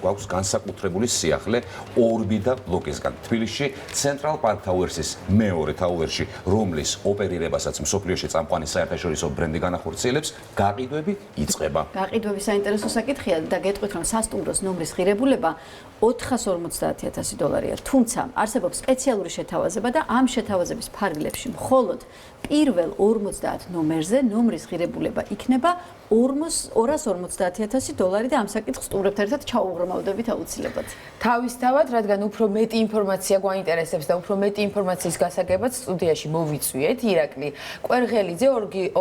გვაქვს განსაკუთრებული სიახლე ორბი და ბლოკისგან. თბილისში ცენტრალ პარკ ტაუერსის მეორე ტაუერში, რომლის ოპერირებასაც მსოფლიოში წამყვანი საერთაშორისო ბრენდი განახორციელებს, გაყიდვები იწყება. გაყიდვები საინტერესო საკითხია და გეტყვით, რომ სასტუმროს ნომრის ღირებულება $450,000-ია. თუმცა არსებობს სპეციალური შეთავაზება და ამ შეთავაზების ფარგლებში მხოლოდ პირველ 50 ნომერზე ნომრის ღირებულება იქნება $250,000 და ამ საკითხს სტუმრებთან ერთად ჩაუღრმავდებით აუცილებლად. თავისთავად, რადგან უფრო მეტი ინფორმაცია გვაინტერესებს და უფრო მეტი ინფორმაციის გასაგებად სტუდიაში მოვიწვიეთ ირაკლი კვერღელიძე,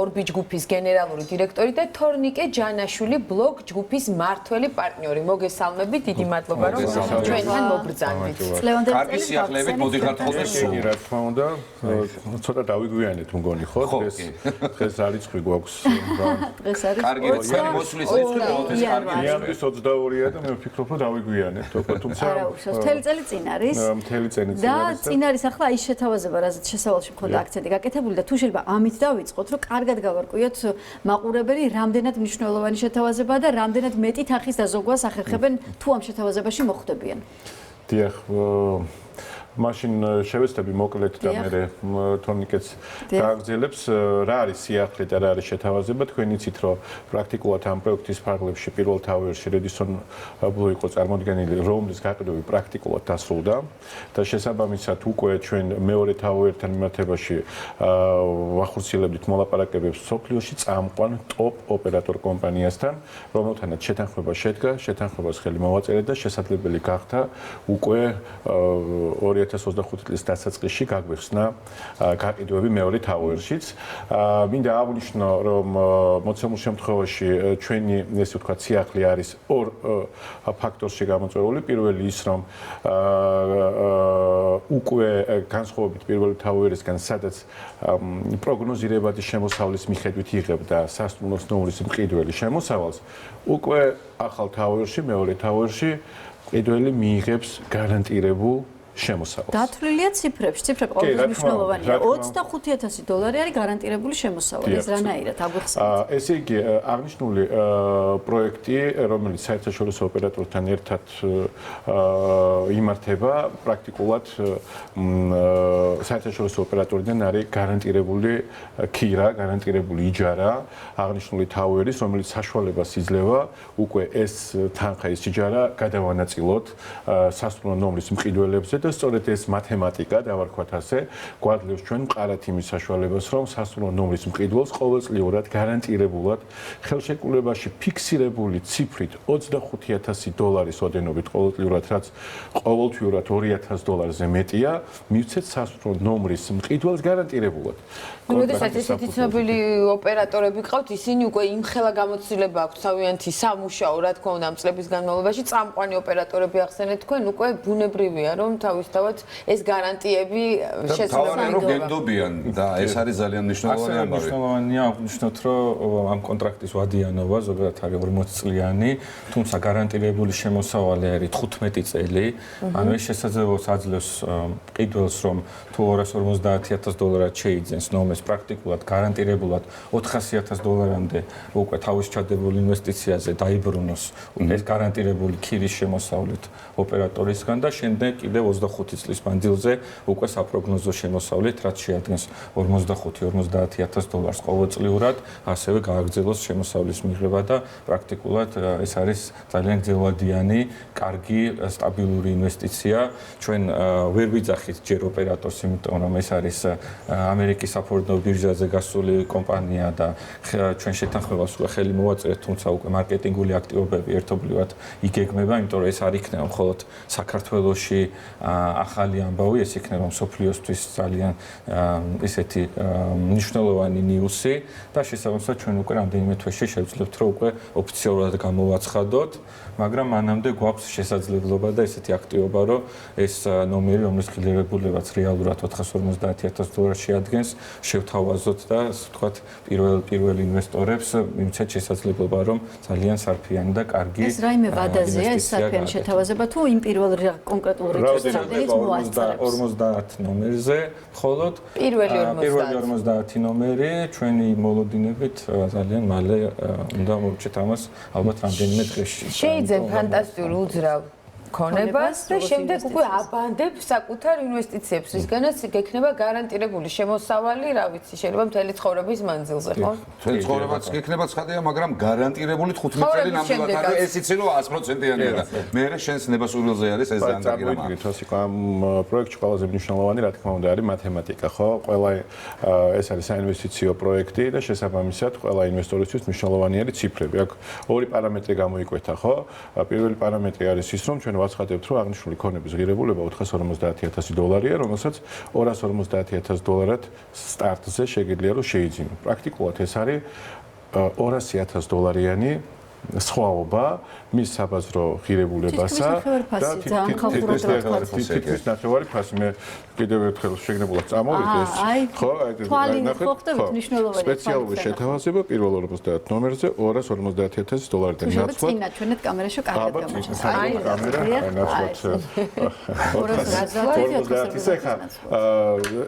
ორბი ჯგუფის გენერალური დირექტორი და თორნიკე ჯანაშვილი, ბლოკ ჯგუფის მმართველი პარტნიორი. მოგესალმებით, დიდი მადლობა, რომ ჩვენთან მოგბრძანეთ. კარგი სიახლეებით მოდიხართ ხოლმე სულ. რა თქმა უნდა, ცოტა დავიგვიანეთ მგონი ხო? დღეს რა რიცხვი გვაქვს? დღეს არის კარგი რიცხვი მოსვლის რიცხვი ყოველთვის კარგი. იანვრის 22-ია და მე ვფიქრობ, რომ დავიგვიანეთ, თუმცა არა უშავს, მთელი წელი წინ არის. მთელი წელი წინ და არის. წინ არის ახლა ის შეთავაზება, რაზეც შესავალში მქონდა აქცენტი გაკეთებული და თუ შეიძლება ამით დავიწყოთ, რომ კარგად გავარკვიოთ მაყურებელი, რამდენად მნიშვნელოვანი შეთავაზებაა და რამდენად მეტი თანხის დაზოგვას ახერხებენ თუ ამ შეთავაზებაში მოხვდებიან. დიახ, მაშინ შევეცდები მოკლედ და მე თორნიკეც გააგრძელებს რა არის სიახლე და რა არის შეთავაზება. თქვენ იცით, რომ პრაქტიკულად ამ პროექტის ფარგლებში პირველ ტაუერში რედისონ ბლუ იყო წარმოდგენილი, რომლის გაყიდვები პრაქტიკულად დასრულდა და შესაბამისად უკვე ჩვენ მეორე ტაუერთან მიმართებაში ვახორციელებდით მოლაპარაკებებს მსოფლიოში წამყვან ტოპ ოპერატორ კომპანიასთან, რომელთანაც შეთანხმება შედგა, შეთანხმებას ხელი მოვაწერეთ და შესაძლებელი გახდა უკვე 2025 წლის დასაწყისში გაგვეხსნა გაყიდვები მეორე ტაუერშიც. მინდა აღვნიშნო, რომ მოცემულ შემთხვევაში ჩვენი ესე ვთქვათ სიახლე არის ორ ფაქტორში გამოწვეული. პირველი ის, რომ უკვე განსხვავებით პირველი ტაუერისგან, სადაც პროგნოზირებადი შემოსავლის მიხედვით იღებდა სასტუმროს ნომრის მყიდველი შემოსავალს, უკვე ახალ ტაუერში, მეორე ტაუერში მყიდველი მიიღებს გარანტირებულ შემოსავალს. დათვლილია ციფრებში, ციფრები ყოველთვის მნიშვნელოვანია. $25,000 არის გარანტირებული შემოსავალი. ეს რანაირად აგვიხსენეთ? ესე იგი, აღნიშნული პროექტი, რომელიც საერთაშორისო ოპერატორთან ერთად იმართება, პრაქტიკულად საერთაშორისო ოპერატორიდან არის გარანტირებული ქირა, გარანტირებული იჯარა, აღნიშნული ტაუერის, რომელიც საშუალებას იძლევა უკვე ეს თანხა, ეს იჯარა გადავანაწილოთ სასტუმრო ნომრის მყიდველებზე და სწორედ ეს მათემატიკა, დავარქვათ ასე, გვაძლევს ჩვენ მყარად იმის საშუალებას, რომ სასტუმრო ნომრის მყიდველს ყოველწლიურად გარანტირებულად ხელშეკრულებაში ფიქსირებული ციფრით $25,000 ოდენობით ყოველწლიურად, რაც ყოველთვიურად $2,000-ზე მეტია, მივცეთ სასტუმრო ნომრის მყიდველს გარანტირებულად. როდესაც ესეთი ცნობილი ოპერატორები ყავთ, ისინი უკვე იმხელა გამოცდილება აქვთ თავიანთი სამუშაო, რა თქმა უნდა, ამ წლების განმავლობაში წამყვანი ოპერატორები ახსენეთ თქვენ, უკვე ბუნებრივია, რომ თავისთავად ეს გარანტიები შესაძლებელი გენდობიან და ეს არის ძალიან მნიშვნელოვანი ამბავი. მნიშვნელოვანია აღვნიშნოთ, რომ ამ კონტრაქტის ვადიანობა ზოგადად არის 40 წლიანი, თუმცა გარანტირებული შემოსავალი არის 15 წელი. ანუ ეს შესაძლებლობას აძლევს მყიდველს, რომ თუ $250,000 შეიძენს ნომეს პრაქტიკულად გარანტირებულად $400,000-მდე უკვე თავის ჩადებულ ინვესტიციაზე დაიბრუნოს ეს გარანტირებული ქირის შემოსავლით ოპერატორისგან და შემდეგ კიდევ 25 წლის მანძილზე უკვე საპროგნოზო შემოსავლით, რაც შეადგენს $50,000 ყოველწლიურად, ასევე გააგრძელოს შემოსავლის მიღება და პრაქტიკულად ეს არის ძალიან გრძელვადიანი, კარგი, სტაბილური ინვესტიცია. ჩვენ ვერ ვიძახით ჯერ ოპერატორს, იმიტომ რომ ეს არის ამერიკის საფორდო ბირჟაზე გასული კომპანია და ჩვენ შეთანხმებას უკვე ხელი მოვაწერეთ, თუმცა უკვე მარკეტინგული აქტივობები ერთობლივად იგეგმება, იმიტომ რომ ეს არ იქნება მხოლოდ საქართველოში ახალი ამბავი, ეს იქნება მსოფლიოსთვის ძალიან ისეთი მნიშვნელოვანი ნიუსი და შესაბამისად ჩვენ უკვე რამდენიმე თვეში შევძლებთ, რომ უკვე ოფიციალურად გამოვაცხადოთ, მაგრამ მანამდე გვაქვს შესაძლებლობა და ესეთი აქტივობა, რომ ეს ნომერი, რომლის ღირებულებაც რეალურად $450,000 შეადგენს, შევთავაზოთ და ასე ვთქვათ, პირველ ინვესტორებს მივცეთ შესაძლებლობა, რომ ძალიან სარფიანი და კარგი ეს რაიმე ვადაზეა ეს სარფიანი შეთავაზება თუ იმ პირველ კონკრეტულ რიცხვს რამდენიც მოასწრებს. 50 ნომერზე, მხოლოდ პირველი 50 ნომერი ჩვენი მოლოდინებით ძალიან მალე უნდა მოვჭეთ ამას ალბათ რამდენიმე დღეში. შეიძლება ფანტასტიკურ უძრავ ქონებას და შემდეგ უკვე აბანდებ საკუთარ ინვესტიციებს, რისგანაც გექნება გარანტირებული შემოსავალი, რა ვიცი, შეიძლება მთელი ცხოვრების მანძილზე, ხო? მთელი ცხოვრებაც გექნება ცხადია, მაგრამ გარანტირებული 15 წელი ნამდვილად არის, ეს იცი რომ 100%-იანია და მე შენს ნებასურველზე არის ეს ზანდაგირა. წარმოიდგინეთ, ასიკო ამ პროექტში ყველაზე მნიშვნელოვანი, რა თქმა უნდა, არის მათემატიკა, ხო? ყველა ეს არის საინვესტიციო პროექტი და შესაბამისად ყველა ინვესტორისთვის მნიშვნელოვანი არის ციფრები. აქ ორი პარამეტრი გამოიკვეთა, ხო? პირველი პარამეტრი არის ის, რომ ჩვენ ვაცხადებთ, რომ აღნიშნული ქონების ღირებულება $450,000-ია, რომელსაც $250,000 სტარტზე შეგიძლია რომ შეიძინო. პრაქტიკულად ეს არის $200,000-იანი სხვაობა მის საბაზრო ღირებულებასა და თითქმის ნახევარი ფასი. მე კიდევ ერთხელ შეგნებულად წამოვიდე ხო, მნიშვნელოვანი სპეციალური შეთავაზება პირველ 50 ნომერზე $250,000-დან ნაცვლად. წინა ჩვენეთ კამერაშო კარგად გამოჩნდა.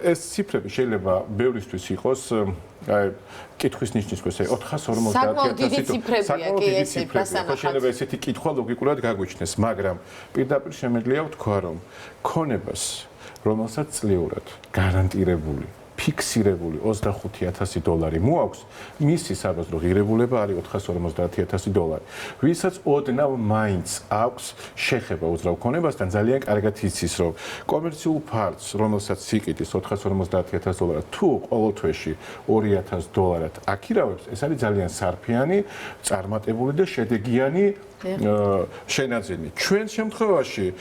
ეს ციფრები შეიძლება ბევრისთვის იყოს აი კითხვის ნიშნის ქვეშ 450,000 საკმაოდ დიდი ციფრებია. შეიძლება ესეთი კითხვა ლოგიკურად გაგვიჩნდეს, მაგრამ პირდაპირ შემიძლია ვთქვა, რომ ქონებას, რომელსაც წლიურად გარანტირებული ფიქსირებული $25,000 მოაქვს, მისი საბაზრო ღირებულება არის $450,000. ვისაც ოდნავ მაინც აქვს შეხება უძრავ ქონებასთან, ძალიან კარგად იცის, რომ კომერციულ ფარდს, რომელსაც სიკეთის $450,000 თუ ყოველ თვეში $2,000 აქირავებს, ეს არის ძალიან სარფიანი, წარმატებული და შედეგიანი შენაძენი. ჩვენ შემთხვევაში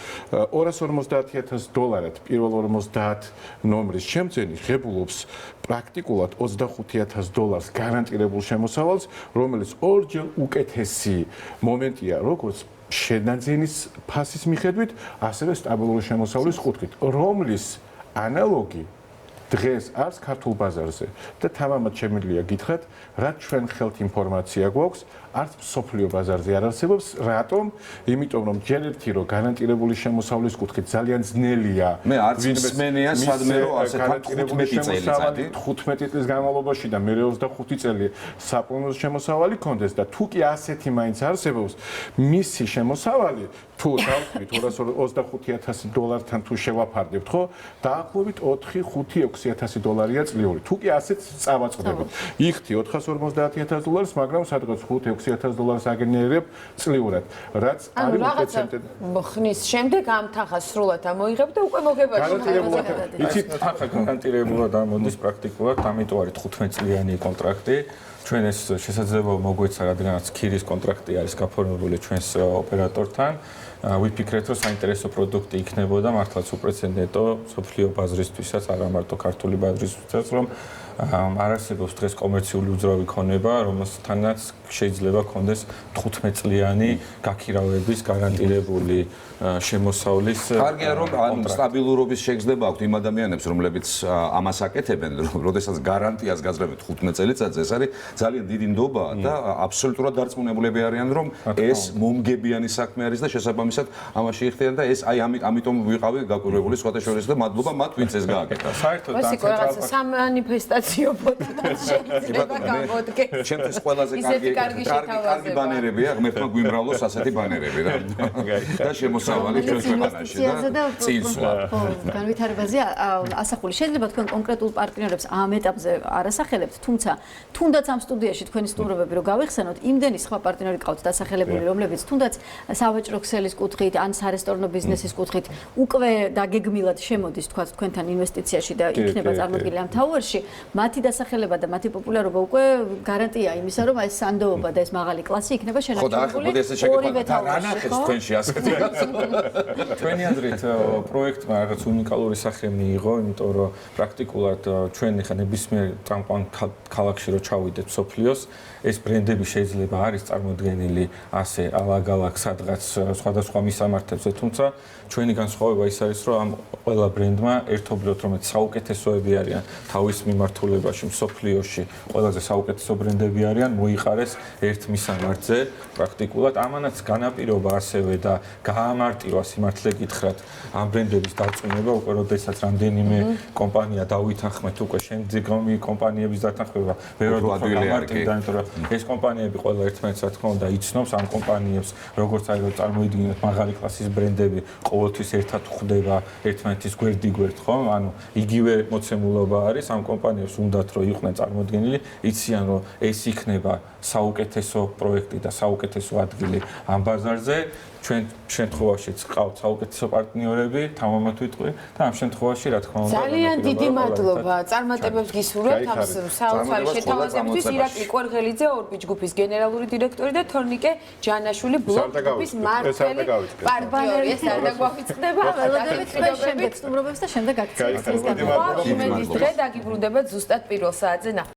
$250,000 პირველ 50 ნომრის შემძენი ღებულობს პრაქტიკულად $25,000 გარანტირებულ შემოსავალს, რომელიც ორჯერ უკეთესი მომენტია, როგორც შენაძენის ფასის მიხედვით, ასევე სტაბილური შემოსავლის კუთხით, რომლის ანალოგი დღეს არც ქართულ ბაზარზე და თამამად შემიძლია გითხრათ, რაც ჩვენ ხელთ ინფორმაცია გვაქვს, არც სოფლიო ბაზარზე არ არსებობს. რატომ? იმიტომ რომ ჯერ ერთი რომ გარანტირებული შემოსავლის კუთხით ძალიან ძნელია. მე არც მსმენია სადმე რომ ასეთ 15 წელიწადი 15 წლის განმავლობაში და მე 25 წელი საპროგნოზო შემოსავალი კონდეს და თუ კი ასეთი მაინც არსებობს, მისი შემოსავალი თუ დავხვით $225,000-თან თუ შევაფარდებთ, ხო? დაახლოებით 4-5-6,000-ია წლიური. თუ კი ასეც წავაწყდებით. იხდი $450,000, მაგრამ სადღაც 5-6,000 აგენერებ წლიურად. რაც არის უკეთესად. ხნის შემდეგ ამ თანხას სრულად ამოიღებ და უკვე მოგებაში. გარანტირებულად. იცით, თანხა გარანტირებულად ამოდის პრაქტიკულად, ამიტომ არის 15 წლიანი კონტრაქტი. ჩვენ ეს შესაძლებლობა მოგვეცა, რადგანაც ქირის კონტრაქტი არის გაფორმებული ჩვენს ოპერატორთან. ვიფიქრეთ, რომ საინტერესო პროდუქტი იქნებოდა მართლაც უპრეცედენტო სოფლიო ბაზრისთვისაც, არა მარტო ქართული ბაზრისთვისაც, რომ არ არსებობს დღეს კომერციული უძრავი ქონება, რომელთანაც შეიძლება კონდეს 15 წლიანი გაქირავების გარანტირებული შემოსავლის. კარგია რომ ან სტაბილურობის შეგრძნება აქვს იმ ადამიანებს, რომლებიც ამას აკეთებენ, როდესაც გარანტიას გაძლევთ 15 წელიწადზე, ეს არის ძალიან დიდი ნდობა და აბსოლუტურად დარწმუნებულები არიან, რომ ეს მომგებიანი საქმე არის და შესაბამისად ამაში იხდიან და ეს აი ამიტომ ვიყავი გაკვირვებული სხვათა შორის და მადლობა მათ, ვინც ეს გააკეთა. საერთოდ ვასიკო რაღაცა სამანიფესტაციო ფოტოდან შეიძლება გამოდგე. ჩემთვის ყველაზე კარგი ბანერებია, ღმერთმა გვიმრავლოს ასეთი ბანერები რა. და შემოსავალი ჩვენ ქვეყანაში და წინსვლა. ხო, განვითარებაზე ასახული. შეიძლება თქვენ კონკრეტულ პარტნიორებს ამ ეტაპზე არ ასახელებთ, თუმცა თუნდაც ამ სტუდიაში თქვენი სტუმრობები რო გავიხსენოთ, იმდენი სხვა პარტნიორი ყავთ დასახელებული, რომლებიც თუნდაც სავაჭრო ქსელის კუთხით, ან სარესტორნო ბიზნესის კუთხით უკვე დაგეგმილად შემოდის თქვათ თქვენთან ინვესტიციაში და იქნება წარმოდგენილი ამ თაუერში, მათი დასახელება და მათი პოპულარობა უკვე გარანტია იმისა, რომ ეს სანდოობა და ეს მაღალი კლასი იქნება შენარჩუნებული. ორივე თაუერში, ხო? თქვენში ასეთი ჩვენი აზრით პროექტმა რაღაც უნიკალური სახე მიიღო, იმიტომ რომ პრაქტიკულად ჩვენ ხა ნებისმიერ წამყვან ქალაქში რო ჩავიდეთ სოფლიოს, ეს ბრენდები შეიძლება არის წარმოდგენილი ასე ალაგ-ალაგ სადღაც სხვადასხვა სხვა მისამართებზე, თუმცა ჩვენი განსხვავება ის არის, რომ ამ ყველა ბრენდმა ერთობლივად რომელიც საუკეთესოები არიან თავის მიმართულებაში, მსოფლიოში, ყველაზე საუკეთესო ბრენდები არიან, მოიყარეს ერთ მისამართზე პრაქტიკულად. ამანაც განაპირობა ასევე და გაამარტივა სიმართლე გითხრათ ამ ბრენდების დარწმუნება, უკვე როდესაც რამდენიმე კომპანია დავითანხმეთ უკვე შემდგომი კომპანიების დათანხმება ბევრად უფრო გამარტივდა, იმიტომ რომ ეს კომპანიები ყველა ერთმანეთს რა თქმა უნდა იცნობს ამ კომპანიებს, როგორც აი რომ წარმოიდგინოთ მაღალი კლასის ბრენდები ყოველთვის ერთად ხვდება ერთმანეთის გვერდ-იგვერდ, ხო? ანუ იგივე მოცემულობა არის ამ კომპანიებს უნდათ რომ იყვნენ წარმოდგენილი, იციან რომ ეს იქნება საუკეთესო პროექტი და საუკეთესო ადგილი ამ ბაზარზე. ჩვენ შემთხვევაშიც ყავთ საუკეთესო პარტნიორები, თამამად ვიტყვი და ამ შემთხვევაში რა თქმა უნდა ძალიან დიდი მადლობა. წარმატებებს გისურვებთ ამ საოცარი შეთავაზებისთვის. ირაკლი კვერღელიძე, ორბიჯ ჯგუფის გენერალური დირექტორი და თორნიკე ჯანაშვილი, ბლოგ ჯგუფის მმართველი პარტნიორი. ეს არ დაგვაფიწყდება, ველოდებით შემდეგ სტუმრობებს და შემდეგ აქციებს. იმედის დღე დაგიბრუნდებათ ზუსტად პირველ საათზე.